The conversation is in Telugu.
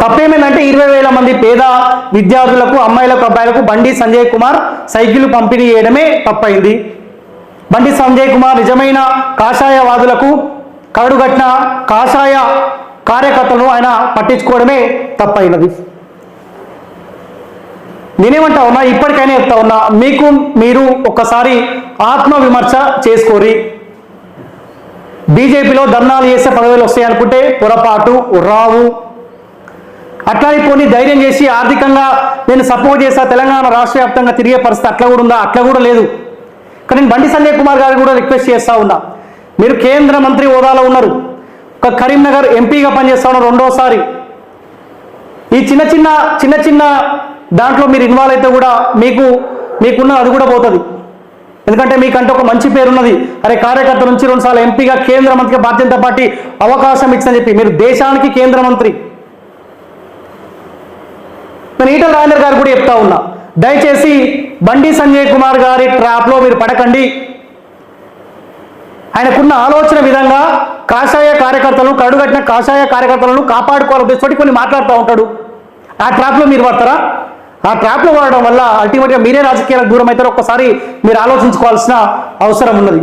తప్పేమైందంటే 20,000 మంది పేద విద్యార్థులకు అమ్మాయిలకు అబ్బాయిలకు బండి సంజయ్ కుమార్ సైకిల్ పంపిణీ చేయడమే తప్పైంది. బండి సంజయ్ కుమార్ నిజమైన కాషాయవాదులకు కరడుగట్టిన కాషాయ కార్యకర్తలను ఆయన పట్టించుకోవడమే తప్పైనది. నేనేమంటా ఉన్నా, ఇప్పటికైనా చెప్తా ఉన్నా, మీరు ఒక్కసారి ఆత్మవిమర్శ చేసుకోరి. బీజేపీలో ధర్నాలు చేసే పదవులు వస్తాయి అనుకుంటే పొరపాటు, రావు. అట్లానే పోనీ ధైర్యం చేసి ఆర్థికంగా నేను సపోర్ట్ చేస్తా, తెలంగాణ రాష్ట్ర వ్యాప్తంగా తిరిగే పరిస్థితి అట్లా కూడా ఉందా? అట్లా కూడా లేదు. కానీ నేను బండి సంజయ్ కుమార్ గారు కూడా రిక్వెస్ట్ చేస్తా ఉన్నా, మీరు కేంద్ర మంత్రి హోదాలో ఉన్నారు, ఒక కరీంనగర్ ఎంపీగా పనిచేస్తా ఉన్నారు రెండోసారి. ఈ చిన్న చిన్న దాంట్లో మీరు ఇన్వాల్వ్ అయితే కూడా మీకున్న అది కూడా పోతుంది. ఎందుకంటే మీకంటే ఒక మంచి పేరున్నది. అరే కార్యకర్త నుంచి 2 సార్లు ఎంపీగా కేంద్ర మంత్రిగా భారతీయ జనతా పార్టీ అవకాశం ఇచ్చిందని చెప్పి మీరు దేశానికి కేంద్ర మంత్రి. నేను ఈటల రాజేందర్ గారు కూడా చెప్తా ఉన్నా, దయచేసి బండి సంజయ్ కుమార్ గారి ట్రాప్లో మీరు పడకండి. ఆయనకున్న ఆలోచన విధంగా కాషాయ కార్యకర్తలను, కడుగట్టిన కాషాయ కార్యకర్తలను కాపాడుకోవాలని కొన్ని మాట్లాడుతూ ఉంటాడు. ఆ ట్రాప్లో మీరు పడతారా? ఆ ట్రాప్లో పడడం వల్ల అల్టిమేట్గా మీరే రాజకీయాలకు దూరం అవుతారో ఒక్కసారి మీరు ఆలోచించుకోవాల్సిన అవసరం ఉన్నది.